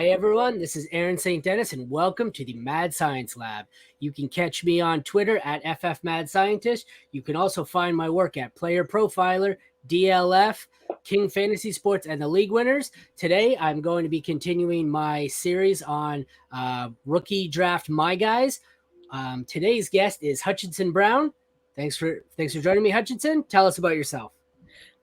Hi everyone, this is Aaron St. Dennis and welcome to the Mad Science Lab. You can catch me on Twitter at FFMadScientist. You can also find my work at Player Profiler, DLF, King Fantasy Sports, and the League Winners. Today I'm going to be continuing my series on rookie draft My Guys. Today's guest is Hutchinson Brown. Thanks for joining me, Hutchinson. Tell us about yourself.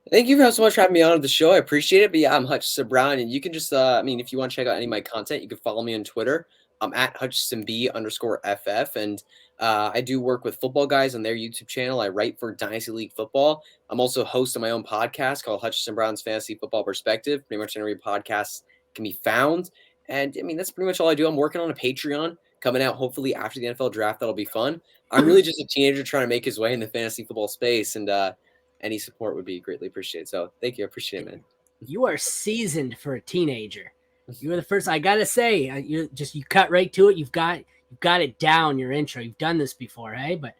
Thank you so much for having me on the show. I appreciate it. But yeah, I'm Hutchinson Brown, and you can just, if you want to check out any of my content, you can follow me on Twitter. I'm at HutchinsonB_FF, and I do work with football guys on their YouTube channel. I write for Dynasty League Football. I'm also host of my own podcast called Hutchinson Brown's Fantasy Football Perspective. Pretty much every podcast can be found. And that's pretty much all I do. I'm working on a Patreon coming out hopefully after the NFL draft. That'll be fun. I'm really just a teenager trying to make his way in the fantasy football space, and any support would be greatly appreciated. So thank you. I appreciate it, man. You are seasoned for a teenager. You were the first. I gotta say, you cut right to it. You've got it down. Your intro. You've done this before, hey? But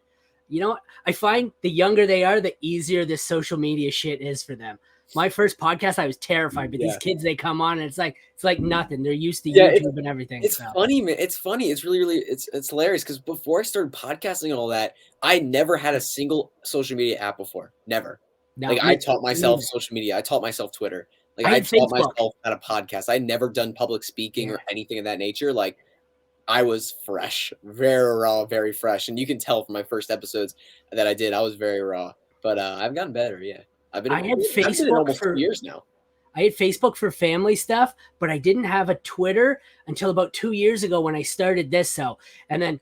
you know what? I find the younger they are, the easier this social media shit is for them. My first podcast, I was terrified, but these kids, they come on and it's like nothing. They're used to YouTube and everything. It's funny, man. It's funny. It's really, it's hilarious because before I started podcasting and all that, I never had a single social media app before. Never. I taught myself social media. I taught myself Twitter. I taught myself how to podcast. I never done public speaking or anything of that nature. I was fresh, very raw, very fresh. And you can tell from my first episodes that I did, I was very raw. But I've gotten better, yeah. I had Facebook for years now. I had Facebook for family stuff, but I didn't have a Twitter until about 2 years ago when I started this. So, and then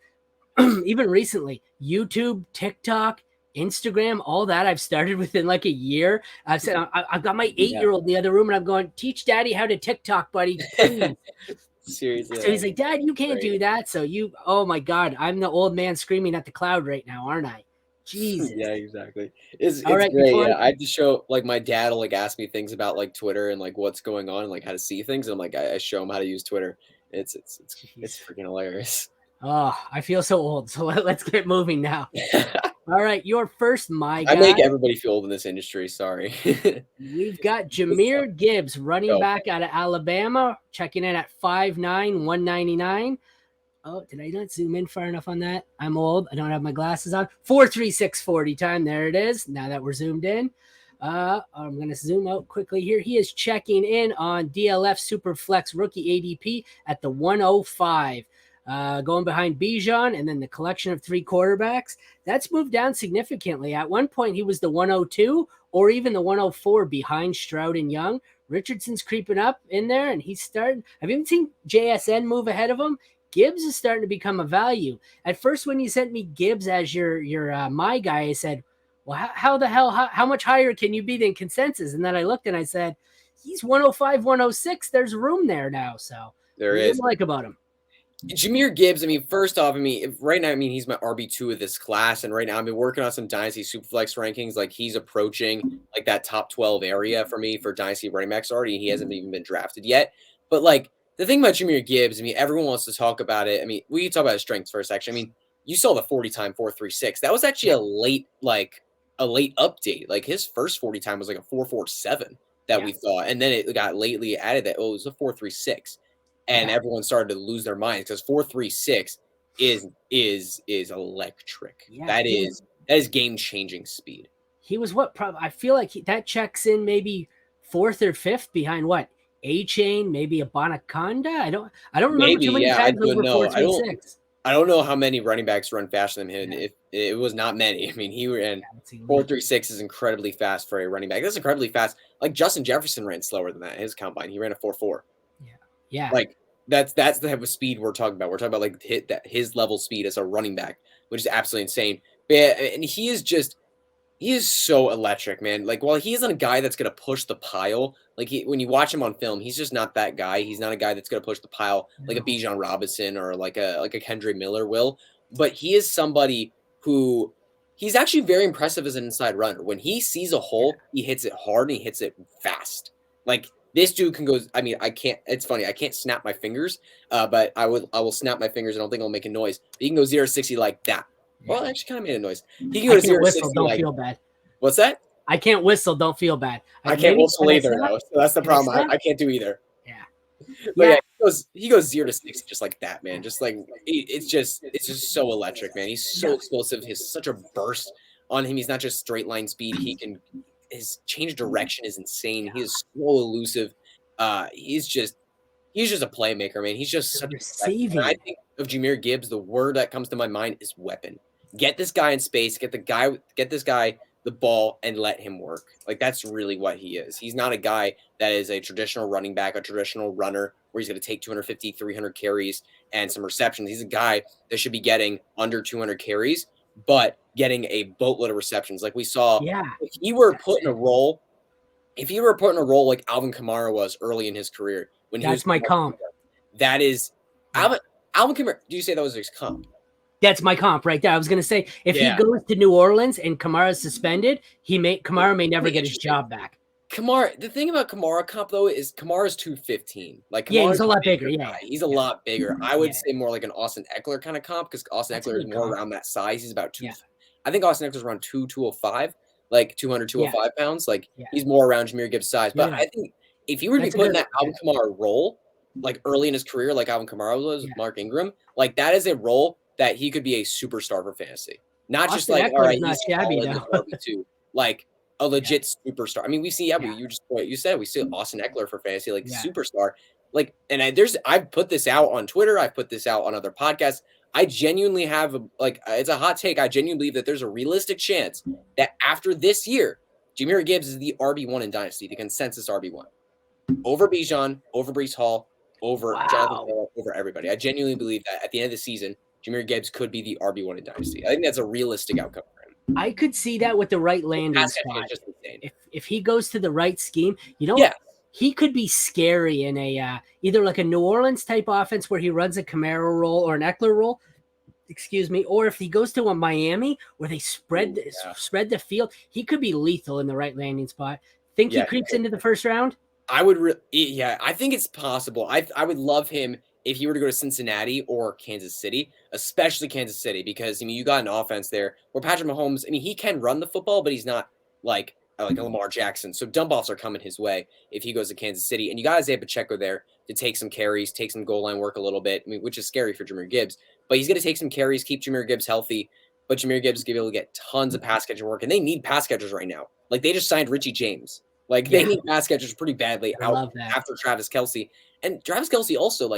even recently, YouTube, TikTok, Instagram, all that I've started within like a year. I've said I've got my 8-year-old in the other room, and I'm going, teach Daddy how to TikTok, buddy. Seriously. So he's like, Dad, you can't do that. So oh my God, I'm the old man screaming at the cloud right now, aren't I? Jesus. Yeah, exactly. It's great. Yeah, I just show my dad will ask me things about Twitter and what's going on and how to see things. And I'm I show him how to use Twitter. It's freaking hilarious. Oh, I feel so old. So let's get moving now. All right, your first My Guy. I make everybody feel old in this industry. Sorry. We've got Jahmyr Gibbs, running back out of Alabama, checking in at 5'9", 199. Oh, did I not zoom in far enough on that? I'm old. I don't have my glasses on. 4.36 40 time. There it is. Now that we're zoomed in. I'm going to zoom out quickly here. He is checking in on DLF Superflex rookie ADP at the 105. Going behind Bijan and then the collection of 3 quarterbacks. That's moved down significantly. At one point, he was the 102 or even the 104 behind Stroud and Young. Richardson's creeping up in there, and he's starting. I've even seen JSN move ahead of him. Gibbs is starting to become a value. At first, when you sent me Gibbs as your My Guy, I said, well, how much higher can you be than consensus? And then I looked and I said, he's 105, 106. There's room there now. So there is. What do you like about him? Jahmyr Gibbs, first off, right now, he's my RB2 of this class. And right now, I've been working on some Dynasty Superflex rankings. He's approaching that top 12 area for me for Dynasty running backs already. He hasn't even been drafted yet. But the thing about Jahmyr Gibbs, everyone wants to talk about it. We can talk about his strengths first, actually. You saw the 40 time 4.36. That was actually a late update. His first 40 time was a 4.47 that we thought. And then it got lately added that, it was a 4.36. And everyone started to lose their minds because 4.36 is electric. Yeah, that is game-changing speed. He was I feel like that checks in maybe 4th or 5th behind what? A-Chain, maybe a Bonaconda. I don't remember too many times over 4.36. I don't know how many running backs run faster than him. Yeah. It was not many. He ran 4.36 is incredibly fast for a running back. That's incredibly fast. Justin Jefferson ran slower than that. His combine, he ran a 4.4. Yeah. That's the type of speed we're talking about. We're talking about his level speed as a running back, which is absolutely insane. But and he is so electric, man. While he isn't a guy that's gonna push the pile, when you watch him on film, he's just not that guy. He's not a guy that's gonna push the pile like a Bijan Robinson or like a Kendra Miller will. But he is somebody who he's actually very impressive as an inside runner. When he sees a hole, he hits it hard and he hits it fast. This dude can go. I can't. It's funny. I can't snap my fingers, but I will snap my fingers. I don't think I'll make a noise. But he can go 0 to 60 like that. Well, it actually kind of made a noise. He can go 0 to 60. Don't feel bad. What's that? I can't whistle. Don't feel bad. I can't whistle either, though. So that's the problem. I can't do either. Yeah. But Yeah, yeah, he goes 0 to 60 just like that, man. Just like it's just so electric, man. He's so explosive. He has such a burst on him. He's not just straight line speed. His change of direction is insane. He is so elusive. He's just a playmaker, man. He's just the such a weapon. When I receiving. think of Jameer Gibbs, the word that comes to my mind is weapon. Get this guy in space, get this guy the ball and let him work. Like that's really what he is. He's not a guy that is a traditional running back, a traditional runner where he's going to take 250, 300 carries and some receptions. He's a guy that should be getting under 200 carries, but getting a boatload of receptions. Like we saw, Yeah, if he were put in a role, like Alvin Kamara was early in his career when he was that's my comp. that is Yeah. Alvin Kamara. Do you say that was his comp? That's my comp right there. I was going to say if he Yeah. goes to New Orleans and Kamara's suspended, Kamara may never get his job back. Kamara, the thing about Kamara comp though is Kamara's 215. Like Kamara's Yeah, he's a lot bigger. Yeah, he's a lot bigger. I would say more like an Austin Eckler kind of comp because Austin That's a Eckler is good more comp. around that size. He's about 2. Yeah. I think Austin Eckler's around 205, like 200, 205 pounds. Like Yeah. he's more around Jameer Gibbs' size. But Yeah. I think if he were to be That's a put in good that Alvin Kamara role, like early in his career, like Alvin Kamara was with Mark Ingram, like that is a role that he could be a superstar for fantasy. Not just Austin like, all Eckler's right, not he's shabby, solid as though. RB2. Like a legit superstar. I mean, we see, Yeah. you said we see Austin Eckler for fantasy, like Yeah. superstar. Like, and I've put this out on Twitter, I've put this out on other podcasts. I genuinely have it's a hot take. I genuinely believe that there's a realistic chance that after this year, Jameer Gibbs is the RB1 in Dynasty, the consensus RB1. Over Bijan, over Breece Hall, over Jonathan Taylor, over everybody. I genuinely believe that at the end of the season, Jameer Gibbs could be the RB1 in Dynasty. I think that's a realistic outcome for him. I could see that with the right landing spot. Just insane. If he goes to the right scheme, Yeah. he could be scary in a either like a New Orleans type offense where he runs a Camaro roll or an Eckler roll. Excuse me, or if he goes to a Miami where they spread the field, he could be lethal in the right landing spot. Think he creeps into the first round? I would, I think it's possible. I would love him if he were to go to Cincinnati or Kansas City, especially Kansas City, because I mean you got an offense there where Patrick Mahomes. I mean he can run the football, but he's not like a Lamar Jackson. So dump offs are coming his way if he goes to Kansas City, and you got Isaiah Pacheco there to take some carries, take some goal line work a little bit. I mean, which is scary for Jameer Gibbs, but he's going to take some carries, keep Jameer Gibbs healthy. But Jameer Gibbs is going to be able to get tons of pass catching work, and they need pass catchers right now. Like they just signed Richie James. Like they need pass catchers pretty badly after Travis Kelce. And Travis Kelce also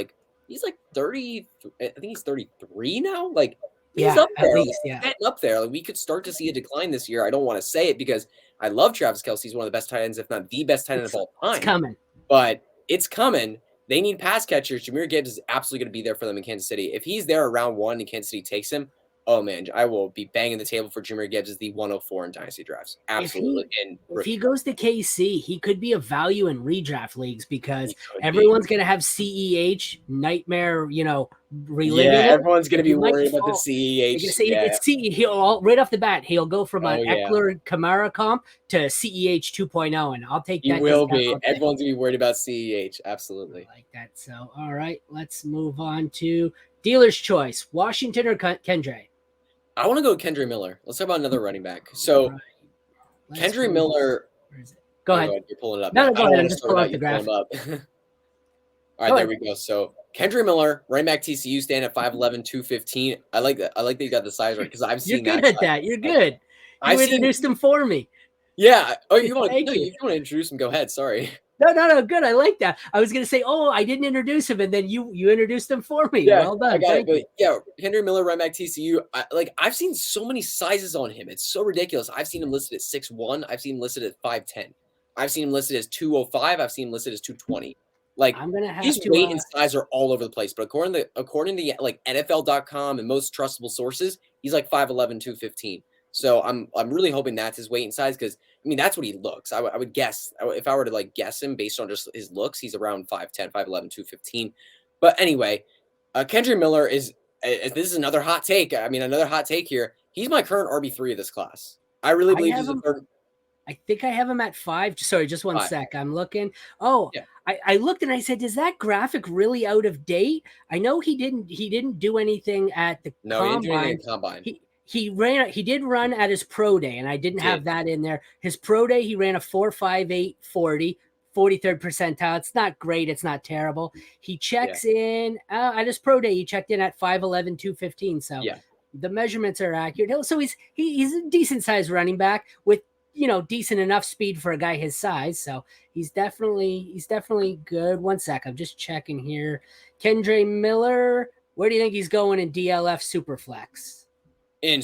he's like 30. I think he's 33 now. Like he's up there. At least, getting up there. Like we could start to see a decline this year. I don't want to say it because I love Travis Kelce. He's one of the best tight ends, if not the best tight end of all time. It's coming. But it's coming. They need pass catchers. Jameer Gibbs is absolutely going to be there for them in Kansas City. If he's there around 1 and Kansas City takes him, oh man, I will be banging the table for Jameer Gibbs as the 104 in dynasty drafts. Absolutely. If he goes to KC, he could be a value in redraft leagues because everyone's going to have CEH nightmare, reliving. Yeah, everyone's going to be worried about the CEH. It's CEH. Right off the bat, he'll go from an Eckler Kamara comp to CEH 2.0, and I'll take that. He will be. Everyone's going to be worried about CEH. Absolutely. I like that. So, all right, let's move on to dealer's choice, Washington or Kendre? I want to go Kendre Miller. Let's talk about another running back. So, Kendre Miller. Where is it? Go ahead. You're pulling it up. No, go ahead. I'm just pulling up the graphic. All right, there we go. So, Kendre Miller, running back TCU, stand at 5'11", 215. I like that. I like that you got the size right because I've seen that. You're good at that. You're good. You introduced him for me. Yeah. Oh, you want to introduce him? Go ahead. Sorry. No, good. I like that. I was going to say, I didn't introduce him, and then you introduced him for me. Yeah, well done. I got it. But yeah, Kendre Miller, running back TCU. I've seen so many sizes on him. It's so ridiculous. I've seen him listed at 6'1". I've seen him listed at 5'10". I've seen him listed as 205. I've seen him listed as 220. Like I'm gonna have his weight and size are all over the place. But according to like NFL.com and most trustable sources, he's like 5'11", 215. So I'm really hoping that's his weight and size because I mean that's what he looks. I would guess if I were to guess him based on just his looks, he's around 5'10", 5'11", 215. But anyway, Kendre Miller is this is another hot take. I mean another hot take here. He's my current RB3 of this class. I really believe he's the third. I think I have him at 5. Sorry, just one sec. I'm looking. Oh, yeah. I looked and I said, "Is that graphic really out of date?" I know he didn't do anything at the combine. He didn't do anything at combine. He did run at his pro day, and I didn't have that in there. His pro day, he ran a 4.58 40, 43rd percentile. It's not great. It's not terrible. He checks in at his pro day. He checked in at 5'11", 215. So the measurements are accurate. So he's a decent sized running back with, decent enough speed for a guy his size. So he's definitely good. One sec. I'm just checking here. Kendre Miller, where do you think he's going in DLF Superflex? In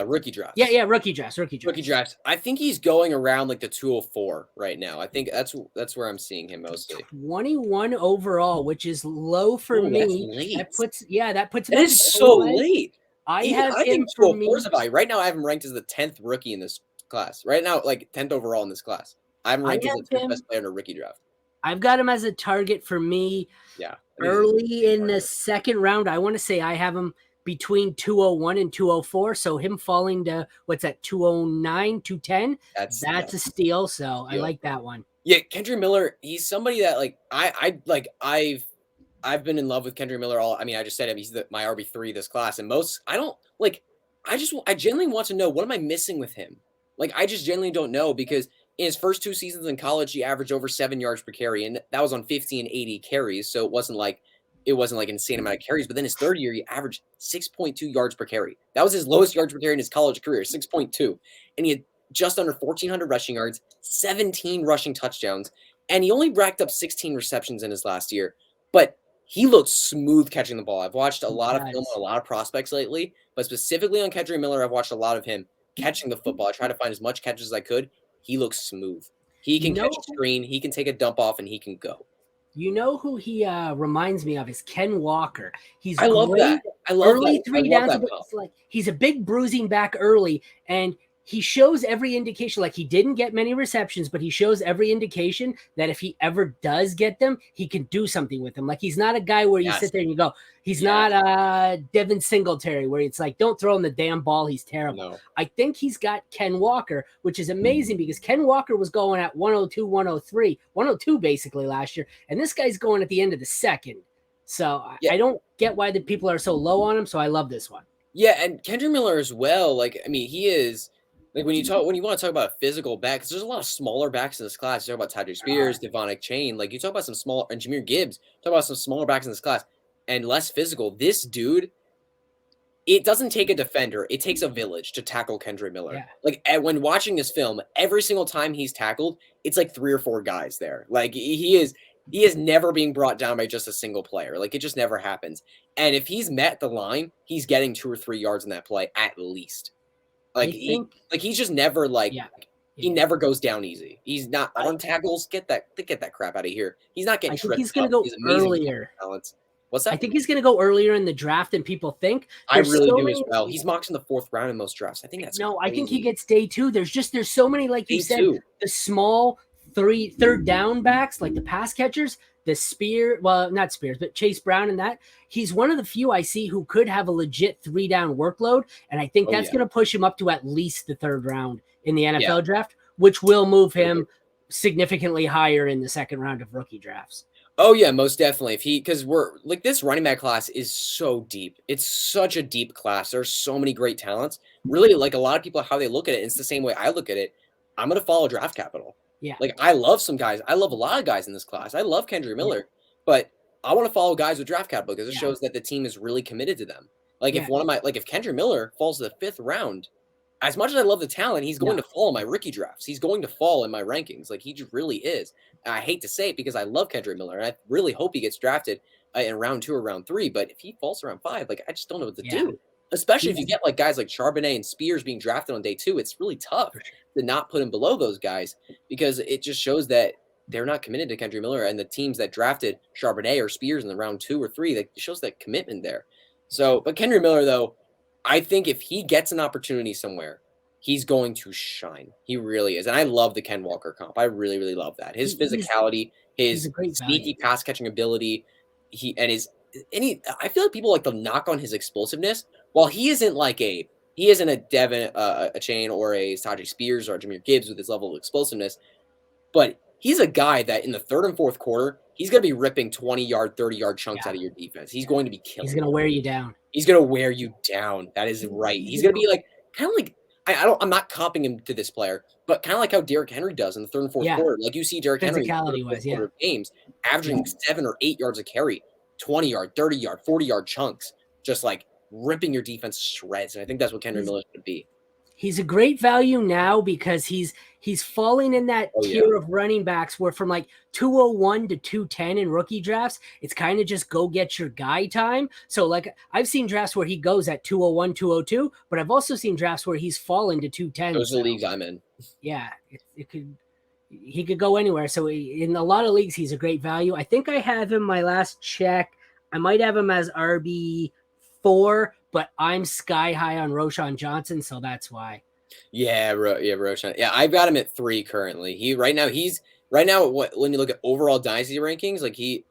rookie drafts. Yeah, rookie drafts. I think he's going around like the 204 right now. I think that's where I'm seeing him mostly. 21 overall, which is low for me. That's late. That puts him. That is so late. I think 204 is a value. Right now, I have him ranked as the 10th rookie in this class. Right now, like 10th overall in this class. I'm ranked as the 10th best player in a rookie draft. I've got him as a target for me. Yeah. Early in the second round, I want to say I have him between 201 and 204. So him falling to, what's that, 209, 210? That's a steal. So I like that one. Yeah, Kendre Miller, he's somebody that I've been in love with Kendre Miller I just said him, he's my RB3 this class. And I genuinely want to know, what am I missing with him? Like, I just genuinely don't know, because in his first 2 seasons in college, he averaged over 7 yards per carry, and that was on 50 and 80 carries. So it wasn't like insane amount of carries. But then his third year, he averaged 6.2 yards per carry. That was his lowest yards per carry in his college career, 6.2. And he had just under 1,400 rushing yards, 17 rushing touchdowns, and he only racked up 16 receptions in his last year. But he looked smooth catching the ball. I've watched a lot of film on a lot of prospects lately, but specifically on Kendre Miller, I've watched a lot of him catching the football. I tried to find as much catches as I could. He looks smooth. He can catch a screen. He can take a dump off, and he can go. You know who he reminds me of is Ken Walker. I love that. I love early that. 3 downs. He's a big bruising back early, and he shows every indication. Like, he didn't get many receptions, but he shows every indication that if he ever does get them, he can do something with them. Like, he's not a guy where you sit there and you go, he's not Devin Singletary, where it's like, don't throw him the damn ball, he's terrible. No. I think he's got Ken Walker, which is amazing because Ken Walker was going at 102, 103, 102 basically last year, and this guy's going at the end of the second. So I don't get why the people are so low on him, so I love this one. Yeah, and Kendre Miller as well. He is... Like, when you want to talk about a physical back, because there's a lot of smaller backs in this class. You talk about Tyjae Spears, Devonic Chain. Like, you talk about some smaller, and Jahmyr Gibbs. Talk about some smaller backs in this class and less physical. This dude, it doesn't take a defender. It takes a village to tackle Kendre Miller. Yeah. Like, when watching this film, every single time he's tackled, it's like 3 or 4 guys there. Like, he is never being brought down by just a single player. Like, it just never happens. And if he's met the line, he's getting 2 or 3 yards in that play at least. Like, he's just never he never goes down easy. He's not on tackles. Get that crap out of here. He's not getting tripped. I think he's going to go earlier. What's that? I think he's going to go earlier in the draft than people think. I really do as well. He's mocked in the 4th round in most drafts. I think that's crazy. I think he gets day 2. There's so many, like you said, the small third down backs, like the pass catchers. Not Spears, but Chase Brown and that. He's one of the few I see who could have a legit 3-down workload. And I think that's going to push him up to at least the 3rd round in the NFL draft, which will move him significantly higher in the 2nd round of rookie drafts. Oh yeah, most definitely. Because we're like, this running back class is so deep. It's such a deep class. There's so many great talents. Really, like, a lot of people, how they look at it, it's the same way I look at it. I'm going to follow draft capital. Yeah. Like, I love some guys. I love a lot of guys in this class. I love Kendre Miller, but I want to follow guys with draft capital because it shows that the team is really committed to them. Like, if Kendre Miller falls to the 5th round, as much as I love the talent, he's going to fall in my rookie drafts. He's going to fall in my rankings. Like, he just really is. And I hate to say it because I love Kendre Miller, and I really hope he gets drafted in round 2 or round 3. But if he falls around 5, like, I just don't know what to do. Especially if you get like guys like Charbonnet and Spears being drafted on day 2, it's really tough to not put him below those guys because it just shows that they're not committed to Kendre Miller, and the teams that drafted Charbonnet or Spears in the round 2 or 3, that shows that commitment there. So, but Kendre Miller, though, I think if he gets an opportunity somewhere, he's going to shine. He really is. And I love the Ken Walker comp. I really, really love that. His physicality, his sneaky pass catching ability, I feel like people like to knock on his explosiveness. While he isn't a Devin a Chain or a Tyjae Spears or a Jahmyr Gibbs with his level of explosiveness, but he's a guy that in the 3rd and 4th quarter, he's going to be ripping 20-yard, 30-yard chunks out of your defense. He's going to be killing. He's going to wear you down. He's going to wear you down. That is right. He's going to be like kind of like I'm not comping him to this player, but kind of like how Derrick Henry does in the third and fourth Yeah, quarter. Like you see Derrick Henry in the third and fourth physicality-wise, yeah. quarter of games, averaging 7 or 8 yards a carry, 20-yard, 30-yard, 40-yard chunks, just like ripping your defense to shreds. And I think that's what Henry Miller should be. He's a great value now because he's falling in that Oh, yeah. tier of running backs where from like 201 to 210 in rookie drafts, it's kind of just go get your guy time. So like I've seen drafts where he goes at 201, 202, but I've also seen drafts where he's fallen to 210. Those are the leagues I'm in. Yeah, he could go anywhere. So in a lot of leagues, he's a great value. I think I have him my last check. I might have him as RB4, but I'm sky high on Roschon Johnson, so that's why. Yeah, Roschon. Yeah, I've got him at 3 currently. When you look at overall dynasty rankings,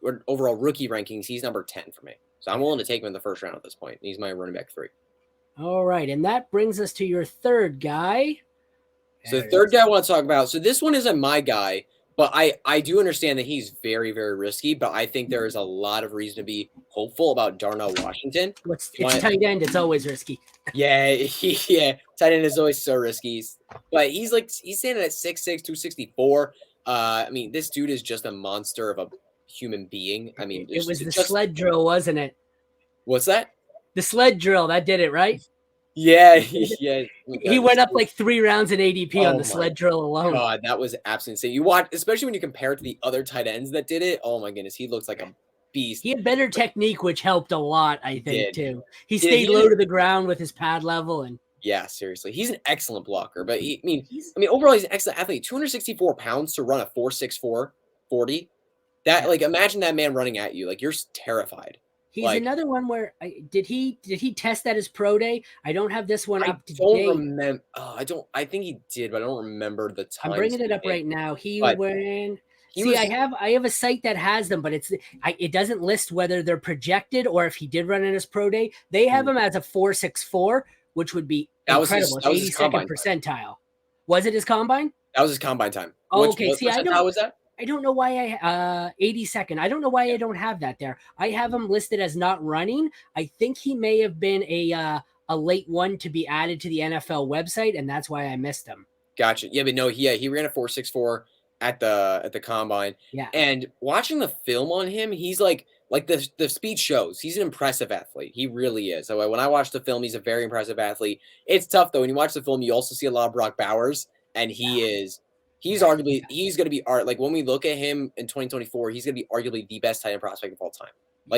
or overall rookie rankings, he's number 10 for me. So I'm willing to take him in the first round at this point. He's my running back 3. All right, and that brings us to your third guy. So the third guy I want to talk about. So this one isn't my guy, but I do understand that he's very, very risky. But I think there is a lot of reason to be hopeful about Darnell Washington. It's tight end. It's always risky. Yeah, tight end is always so risky. But he's standing at 6'6", 264. I mean, this dude is just a monster of a human being. I mean, it was the sled drill, wasn't it? What's that? The sled drill. That did it, right? Yeah. He went up like 3 rounds in ADP on the sled drill alone. God, that was absolutely insane. You watch, especially when you compare it to the other tight ends that did it. Oh my goodness, he looks like a beast. He had better technique, which helped a lot, I think, too. He stayed low to the ground with his pad level, and yeah, seriously, he's an excellent blocker. But overall, he's an excellent athlete. 264 pounds to run a 4.64 40. That imagine that man running at you, you're terrified. He's another one where did he test at his pro day? I don't have this one up to date. I don't remember. I think he did, but I don't remember the time. I'm bringing it up right now. I have a site that has them, but it doesn't list whether they're projected or if he did run in his pro day. They have him as a 4.64, which would be incredible. That was 82nd percentile. Was it his combine? That was his combine time. Oh, okay. See, how was that? I don't know why 82nd. I don't know why I don't have that there. I have him listed as not running. I think he may have been a late one to be added to the NFL website, and that's why I missed him. Gotcha. Yeah, but no, he ran a 4.64 at the combine. Yeah. And watching the film on him, he's like the speed shows. He's an impressive athlete. He really is. So when I watch the film, he's a very impressive athlete. It's tough though. When you watch the film, you also see a lot of Brock Bowers, and he's arguably going to be when we look at him in 2024, he's going to be arguably the best tight end prospect of all time.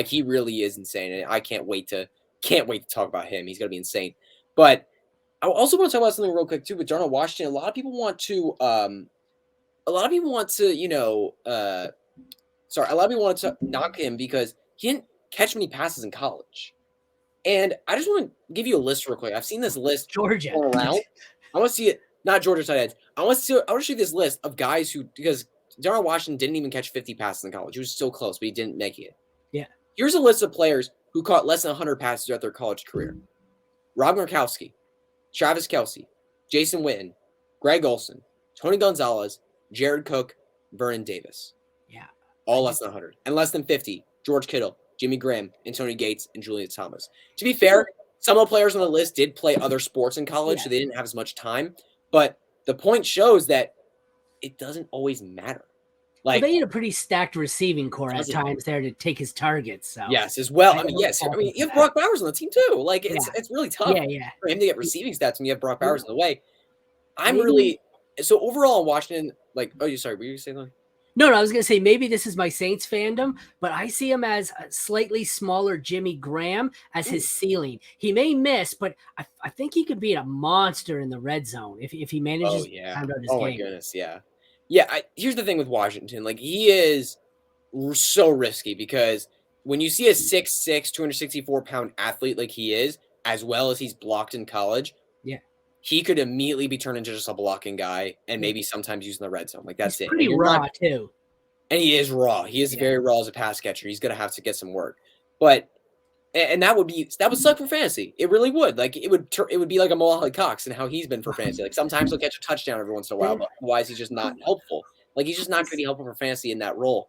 He really is insane, and I can't wait to talk about him. He's going to be insane. But I also want to talk about something real quick too with Darnell Washington. A lot of people want to knock him because he didn't catch many passes in college. And I just want to give you a list real quick. I've seen this list Georgia going around. I want to see it. Not Georgia tight ends. I want to show you this list of guys because Darnell Washington didn't even catch 50 passes in college. He was so close, but he didn't make it. Yeah. Here's a list of players who caught less than 100 passes throughout their college career. Rob Gronkowski, Travis Kelce, Jason Witten, Greg Olsen, Tony Gonzalez, Jared Cook, Vernon Davis. Yeah. All less than 100. And less than 50, George Kittle, Jimmy Graham, Antonio Gates, and Julian Thomas. To be fair, some of the players on the list did play other sports in college, so they didn't have as much time. But the point shows that it doesn't always matter. They had a pretty stacked receiving core at times there to take his targets. So yes, as well. You have Brock Bowers on the team too. It's really tough for him to get receiving stats when you have Brock Bowers in the way. So overall in Washington, sorry, were you saying something? No, I was going to say maybe this is my Saints fandom, but I see him as a slightly smaller Jimmy Graham as his ceiling. He may miss, but I think he could be a monster in the red zone if he manages to pound out his game. Oh, my goodness, yeah. Yeah, here's the thing with Washington. He is so risky because when you see a 6'6", 264-pound athlete like he is, as well as he's blocked in college, he could immediately be turned into just a blocking guy and maybe sometimes using the red zone. That's he's pretty raw too. And he is raw. He is very raw as a pass catcher. He's going to have to get some work. But that would suck for fantasy. It really would. It would be like a Mo Cox and how he's been for fantasy. Sometimes he'll catch a touchdown every once in a while, but otherwise he's just not helpful. He's just not going to be helpful for fantasy in that role.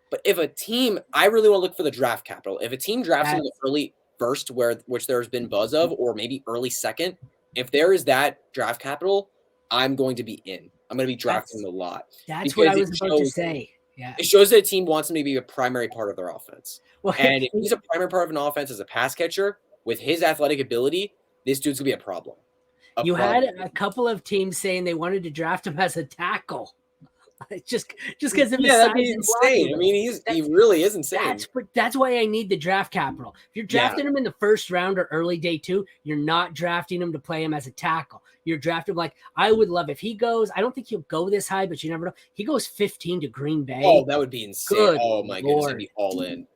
But if a team, I really want to look for the draft capital. If a team drafts him in the early first, which there's been buzz of, or maybe early second, if there is that draft capital, I'm going to be in. I'm going to be drafting him a lot. That's what I Because was about to say. Yeah. it shows that a team wants him to be a primary part of their offense. Well, And if he's a primary part of an offense as a pass catcher, with his athletic ability, this dude's going to be a problem. You had a couple of teams saying they wanted to draft him as a tackle. just because of his size and insane. I mean, he really is insane. That's why I need the draft capital. If you're drafting him in the first round or early day 2, you're not drafting him to play him as a tackle. You're drafting him like I would love if he goes. I don't think he'll go this high, but you never know. He goes 15 to Green Bay. Oh, that would be insane. Good oh my Lord. goodness, I'd be all in.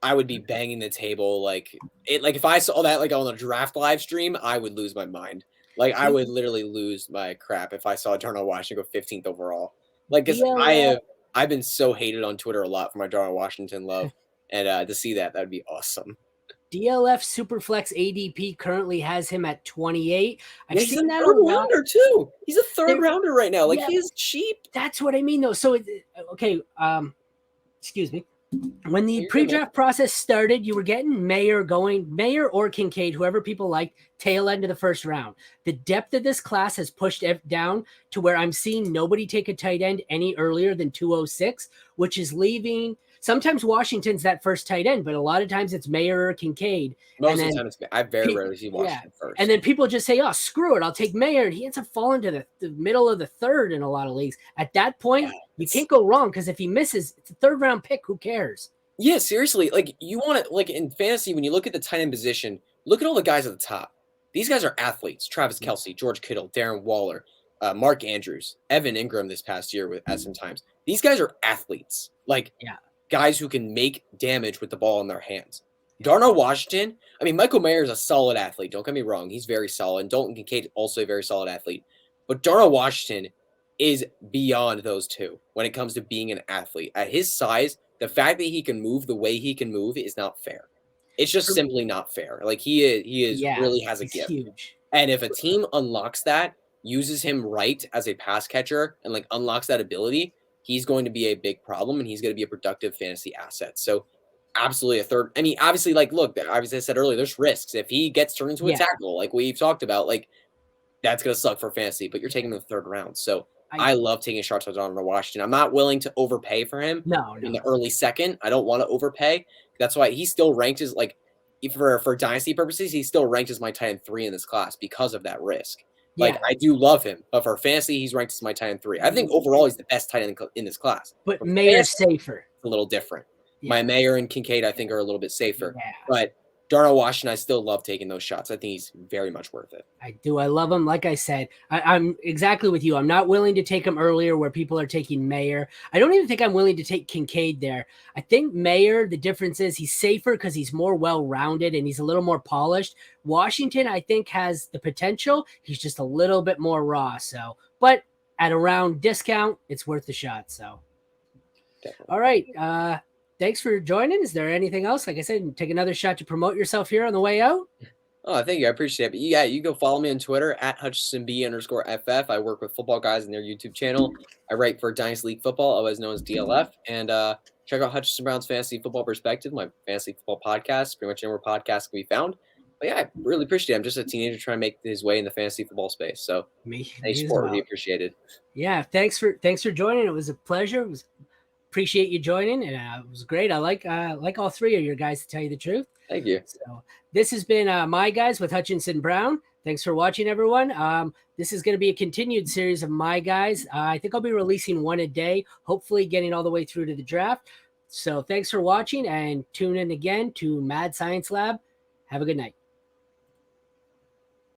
I would be banging the table like if I saw that like on the draft live stream, I would lose my mind. Like I would literally lose my crap if I saw Darnell Washington go 15th overall. Like because I've been so hated on Twitter a lot for my Darnell Washington love, and to see that would be awesome. DLF Superflex ADP currently has him at 28. I've seen that third rounder too. He's a third rounder right now. Like he is cheap. That's what I mean though. So okay, excuse me. When the pre-draft process started, you were getting Mayer or Kincaid, whoever people liked, tail end of the first round. The depth of this class has pushed down to where I'm seeing nobody take a tight end any earlier than 206, which is leaving. Sometimes Washington's that first tight end, but a lot of times it's Mayer or Kincaid. Most of the time, I very rarely see Washington first. And then people just say, "Oh, screw it, I'll take Mayer." And he ends up falling to the middle of the third in a lot of leagues. At that point, you can't go wrong because if he misses, it's a third round pick. Who cares? Yeah, seriously. Like you want to like in fantasy when you look at the tight end position, look at all the guys at the top. These guys are athletes: Travis Kelce, George Kittle, Darren Waller, Mark Andrews, Evan Ingram this past year at some times. These guys are athletes. Like guys who can make damage with the ball in their hands. Darnell Washington, I mean, Michael Mayer is a solid athlete. Don't get me wrong. He's very solid. And Dalton Kincaid also a very solid athlete. But Darnell Washington is beyond those two when it comes to being an athlete. At his size, the fact that he can move the way he can move is not fair. It's just simply not fair. Like he really has a gift. Huge. And if a team unlocks that, uses him right as a pass catcher and like unlocks that ability, he's going to be a big problem and he's going to be a productive fantasy asset. So absolutely a third. I mean, obviously, like, look, obviously I said earlier, there's risks. If he gets turned into a tackle, like we've talked about, like that's going to suck for fantasy, but you're taking him in the third round. So I love taking shots on Darnell Washington. I'm not willing to overpay for him in the early second. I don't want to overpay. That's why he still ranked as like, for dynasty purposes, he's still ranked as my tight end 3 in this class because of that risk. Like, I do love him, but for fantasy, he's ranked as my tight end 3. I think overall he's the best tight end in this class. But Mayer's safer. A little different. My Mayer and Kincaid, I think, are a little bit safer. But Darnell Washington, I still love taking those shots. I think he's very much worth it. I do. I love him. Like I said, I'm exactly with you. I'm not willing to take him earlier where people are taking Mayer. I don't even think I'm willing to take Kincaid there. I think Mayer, the difference is he's safer because he's more well-rounded and he's a little more polished. Washington, I think, has the potential. He's just a little bit more raw. So, but at a round discount, it's worth the shot. So, definitely. All right. Thanks for joining. Is there anything else? Like I said, take another shot to promote yourself here on the way out. Oh, thank you. I appreciate it. But yeah, you go follow me on Twitter at HutchinsonB_FF. I work with football guys in their YouTube channel. I write for Dynasty League Football, otherwise known as DLF. And check out Hutchinson Brown's Fantasy Football Perspective, my fantasy football podcast, pretty much anywhere podcasts can be found. But yeah, I really appreciate it. I'm just a teenager trying to make his way in the fantasy football space. So any support would be appreciated. Yeah, thanks for joining. It was a pleasure. Appreciate you joining, and it was great. I like all three of your guys, to tell you the truth. Thank you. So this has been My Guys with Hutchinson Brown. Thanks for watching, everyone. This is going to be a continued series of My Guys. I think I'll be releasing one a day, hopefully getting all the way through to the draft. So thanks for watching, and tune in again to Mad Science Lab. Have a good night.